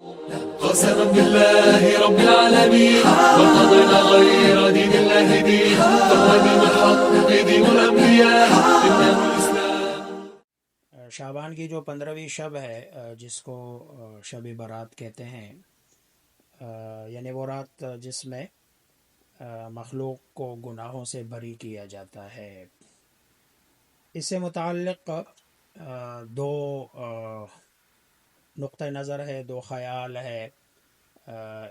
قسما بالله رب العالمين وارتضينا غير دين الله دين فهو دين الحق دين الأنبياء إنه الإسلام. شعبان کی جو 15ویں شب ہے جس کو شب برات کہتے ہیں، یعنی وہ رات جس میں مخلوق کو گناہوں سے بری کیا جاتا ہے، اس سے متعلق دو نقطہ نظر ہے، دو خیال ہے۔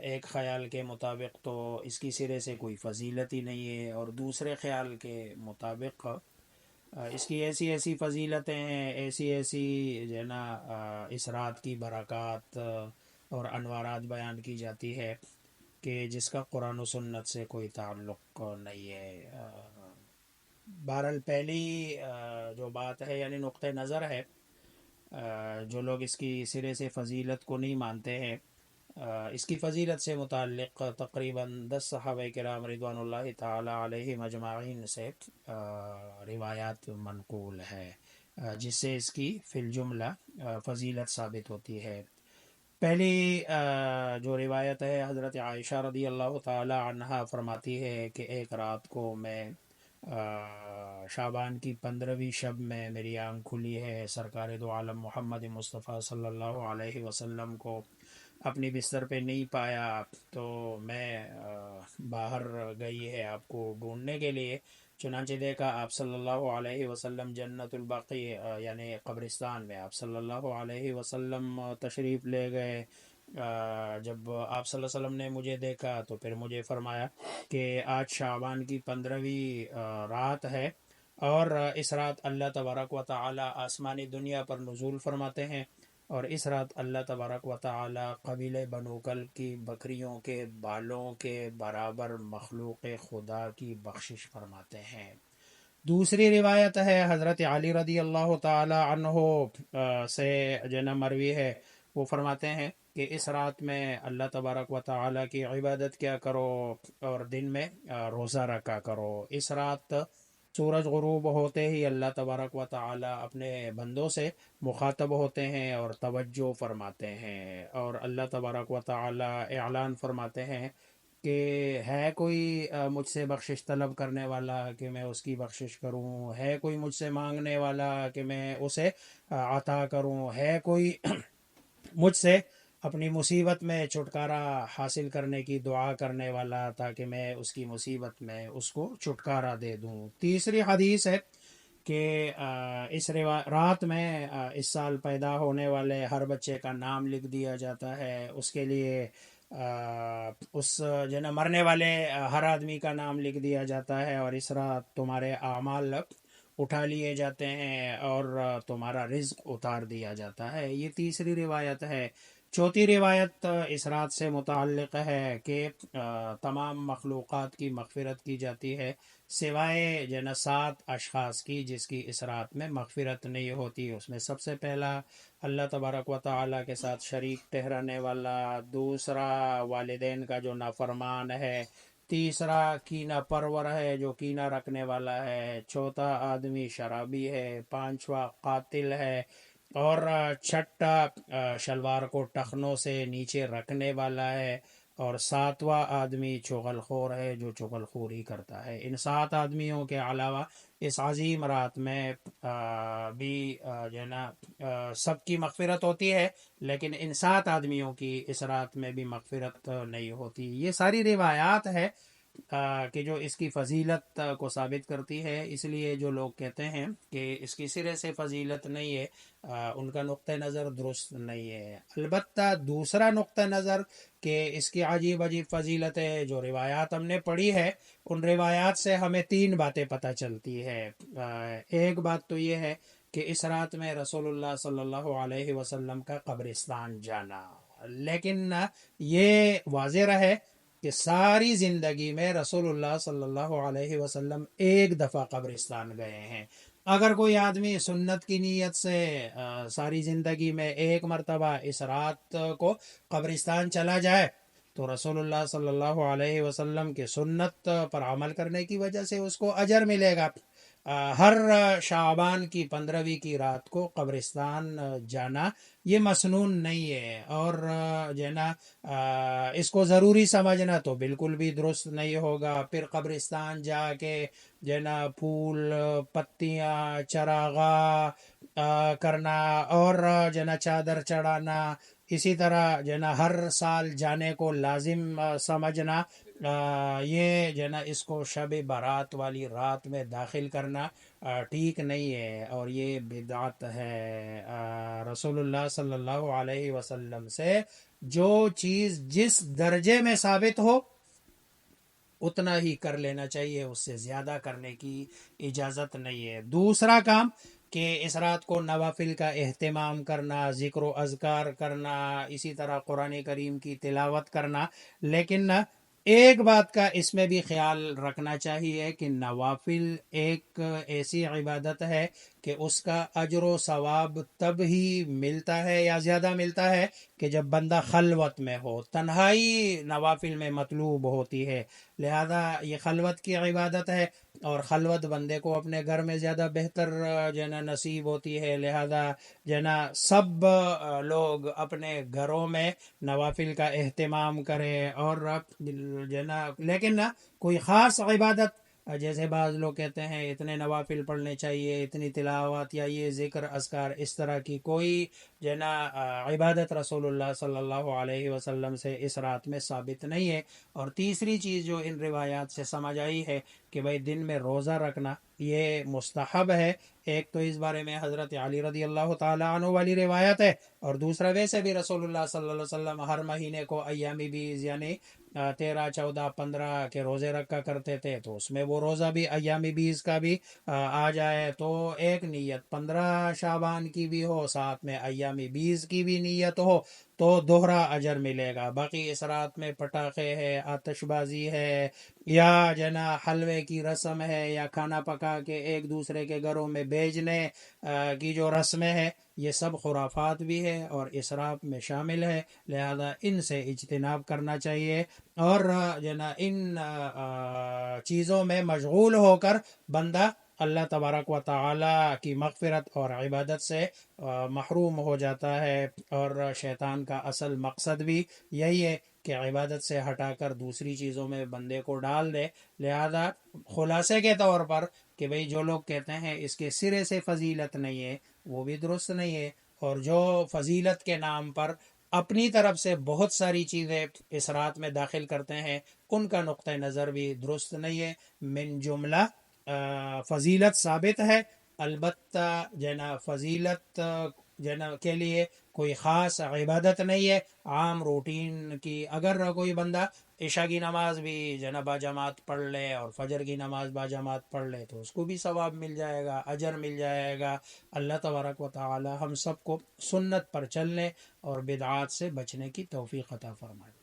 ایک خیال کے مطابق تو اس کی سرے سے کوئی فضیلت ہی نہیں ہے، اور دوسرے خیال کے مطابق اس کی ایسی ایسی فضیلتیں ہیں، ایسی ایسی جو ہے نا اس رات کی برکات اور انوارات بیان کی جاتی ہے کہ جس کا قرآن و سنت سے کوئی تعلق نہیں ہے۔ بہرحال پہلی جو بات ہے، یعنی نقطہ نظر ہے، جو لوگ اس کی سرے سے فضیلت کو نہیں مانتے ہیں، اس کی فضیلت سے متعلق تقریباً 10 صحابہ کرام رضوان اللہ تعالی علیہ مجمعین سے روایات منقول ہے، جس سے اس کی فی الجملہ فضیلت ثابت ہوتی ہے۔ پہلی جو روایت ہے، حضرت عائشہ رضی اللہ تعالی عنہا فرماتی ہے کہ ایک رات کو میں شعبان کی 15ویں شب میں میری آنکھ کھلی ہے، سرکار دو عالم محمد مصطفیٰ صلی اللہ علیہ وسلم کو اپنی بستر پہ نہیں پایا، تو میں باہر گئی ہے آپ کو ڈھونڈنے کے لیے، چنانچہ دیکھا آپ صلی اللہ علیہ وسلم جنت البقیع یعنی قبرستان میں آپ صلی اللہ علیہ وسلم تشریف لے گئے۔ جب آپ صلی اللہ علیہ وسلم نے مجھے دیکھا تو پھر مجھے فرمایا کہ آج شعبان کی 15ویں رات ہے، اور اس رات اللہ تبارک و تعالی آسمانی دنیا پر نزول فرماتے ہیں، اور اس رات اللہ تبارک و تعالی قبیلہ بنو کلب کی بکریوں کے بالوں کے برابر مخلوق خدا کی بخشش فرماتے ہیں۔ دوسری روایت ہے حضرت علی رضی اللہ تعالی عنہ سے جنہ مروی ہے، وہ فرماتے ہیں کہ اس رات میں اللہ تبارک و تعالی کی عبادت کیا کرو اور دن میں روزہ رکھا کرو۔ اس رات سورج غروب ہوتے ہی اللہ تبارک و تعالی اپنے بندوں سے مخاطب ہوتے ہیں اور توجہ فرماتے ہیں، اور اللہ تبارک و تعالی اعلان فرماتے ہیں کہ ہے کوئی مجھ سے بخشش طلب کرنے والا کہ میں اس کی بخشش کروں، ہے کوئی مجھ سے مانگنے والا کہ میں اسے عطا کروں، ہے کوئی مجھ سے اپنی مصیبت میں چھٹکارا حاصل کرنے کی دعا کرنے والا تاکہ میں اس کی مصیبت میں اس کو چھٹکارا دے دوں۔ تیسری حدیث ہے کہ اس رات میں اس سال پیدا ہونے والے ہر بچے کا نام لکھ دیا جاتا ہے، اس کے لیے اس جو نا مرنے والے ہر آدمی کا نام لکھ دیا جاتا ہے، اور اس رات تمہارے اعمال اٹھا لیے جاتے ہیں اور تمہارا رزق اتار دیا جاتا ہے۔ یہ تیسری روایت ہے۔ چوتھی روایت اس رات سے متعلق ہے کہ تمام مخلوقات کی مغفرت کی جاتی ہے سوائے جنا 7 اشخاص کی، جس کی اس رات میں مغفرت نہیں ہوتی۔ اس میں سب سے پہلا اللہ تبارک و تعالیٰ کے ساتھ شریک ٹھہرانے والا، دوسرا والدین کا جو نافرمان ہے، تیسرا کینہ پرور ہے جو کینہ رکھنے والا ہے، چوتھا آدمی شرابی ہے، پانچواں قاتل ہے، اور چھٹا شلوار کو ٹخنوں سے نیچے رکھنے والا ہے، اور ساتواں آدمی چغل خور ہے جو چغل خوری کرتا ہے۔ ان 7 آدمیوں کے علاوہ اس عظیم رات میں بھی جو ہے نا سب کی مغفرت ہوتی ہے، لیکن ان 7 آدمیوں کی اس رات میں بھی مغفرت نہیں ہوتی۔ یہ ساری روایات ہے کہ جو اس کی فضیلت کو ثابت کرتی ہے، اس لیے جو لوگ کہتے ہیں کہ اس کی سرے سے فضیلت نہیں ہے، ان کا نقطہ نظر درست نہیں ہے۔ البتہ دوسرا نقطہ نظر کہ اس کی عجیب عجیب فضیلت ہے، جو روایات ہم نے پڑھی ہے ان روایات سے ہمیں 3 باتیں پتہ چلتی ہے۔ ایک بات تو یہ ہے کہ اس رات میں رسول اللہ صلی اللہ علیہ وسلم کا قبرستان جانا، لیکن یہ واضح رہے کہ ساری زندگی میں رسول اللہ صلی اللہ علیہ وسلم ایک دفعہ قبرستان گئے ہیں۔ اگر کوئی آدمی سنت کی نیت سے ساری زندگی میں ایک مرتبہ اس رات کو قبرستان چلا جائے تو رسول اللہ صلی اللہ علیہ وسلم کے سنت پر عمل کرنے کی وجہ سے اس کو اجر ملے گا۔ ہر شعبان کی 15ویں کی رات کو قبرستان جانا یہ مسنون نہیں ہے، اور جو ہے نا اس کو ضروری سمجھنا تو بالکل بھی درست نہیں ہوگا۔ پھر قبرستان جا کے جو ہے نا پھول پتیاں چراغاں کرنا، اور جو ہے نا چادر چڑھانا، اسی طرح جو ہے نا ہر سال جانے کو لازم سمجھنا، یہ جو ہے نا اس کو شب برات والی رات میں داخل کرنا ٹھیک نہیں ہے، اور یہ بدعت ہے۔ رسول اللہ صلی اللہ علیہ وسلم سے جو چیز جس درجے میں ثابت ہو اتنا ہی کر لینا چاہیے، اس سے زیادہ کرنے کی اجازت نہیں ہے۔ دوسرا کام کہ اس رات کو نوافل کا اہتمام کرنا، ذکر و اذکار کرنا، اسی طرح قرآن کریم کی تلاوت کرنا، لیکن ایک بات کا اس میں بھی خیال رکھنا چاہیے کہ نوافل ایک ایسی عبادت ہے کہ اس کا اجر و ثواب تب ہی ملتا ہے یا زیادہ ملتا ہے کہ جب بندہ خلوت میں ہو، تنہائی نوافل میں مطلوب ہوتی ہے، لہذا یہ خلوت کی عبادت ہے، اور خلوت بندے کو اپنے گھر میں زیادہ بہتر جو ہے نا نصیب ہوتی ہے، لہذا جو ہے نا سب لوگ اپنے گھروں میں نوافل کا اہتمام کریں، اور جو ہے نا لیکن نا کوئی خاص عبادت جیسے بعض لوگ کہتے ہیں اتنے نوافل پڑھنے چاہیے، اتنی تلاوت یا یہ ذکر اذکار، اس طرح کی کوئی جو ہے نا عبادت رسول اللہ صلی اللہ علیہ وسلم سے اس رات میں ثابت نہیں ہے۔ اور تیسری چیز جو ان روایات سے سمجھ آئی ہے کہ بھائی دن میں روزہ رکھنا یہ مستحب ہے۔ ایک تو اس بارے میں حضرت علی رضی اللہ تعالیٰ عنہ والی روایت ہے، اور دوسرا ویسے بھی رسول اللہ صلی اللہ علیہ وسلم ہر مہینے کو ایامی بیز یعنی 13 14 15 کے روزے رکھا کرتے تھے، تو اس میں وہ روزہ بھی ایامی بیز کا بھی آ جائے تو ایک نیت 15 شعبان کی بھی ہو، ساتھ میں ایامی بیز کی بھی نیت ہو تو دوہرا اجر ملے گا۔ باقی اس رات میں پٹاخے ہے، آتش بازی ہے، یا جو ہے نا حلوے کی رسم ہے، یا کھانا پکا کے ایک دوسرے کے گھروں میں بھیجنے کی جو رسمیں ہیں، یہ سب خرافات بھی ہے اور اسراف میں شامل ہے، لہذا ان سے اجتناب کرنا چاہیے، اور جو ہے نا ان چیزوں میں مشغول ہو کر بندہ اللہ تبارک و تعالی کی مغفرت اور عبادت سے محروم ہو جاتا ہے، اور شیطان کا اصل مقصد بھی یہی ہے کہ عبادت سے ہٹا کر دوسری چیزوں میں بندے کو ڈال دے۔ لہذا خلاصے کے طور پر کہ بھئی جو لوگ کہتے ہیں اس کے سرے سے فضیلت نہیں ہے وہ بھی درست نہیں ہے، اور جو فضیلت کے نام پر اپنی طرف سے بہت ساری چیزیں اس رات میں داخل کرتے ہیں ان کا نقطہ نظر بھی درست نہیں ہے۔ من جملہ فضیلت ثابت ہے، البتہ جو ہے نا فضیلت جو ہے نا کے لیے کوئی خاص عبادت نہیں ہے، عام روٹین کی اگر کوئی بندہ عشاء کی نماز بھی جو ہے نا باجماعت پڑھ لے اور فجر کی نماز باجماعت پڑھ لے تو اس کو بھی ثواب مل جائے گا، اجر مل جائے گا۔ اللہ تبارک و تعالی ہم سب کو سنت پر چلنے اور بدعات سے بچنے کی توفیق عطا فرمائے۔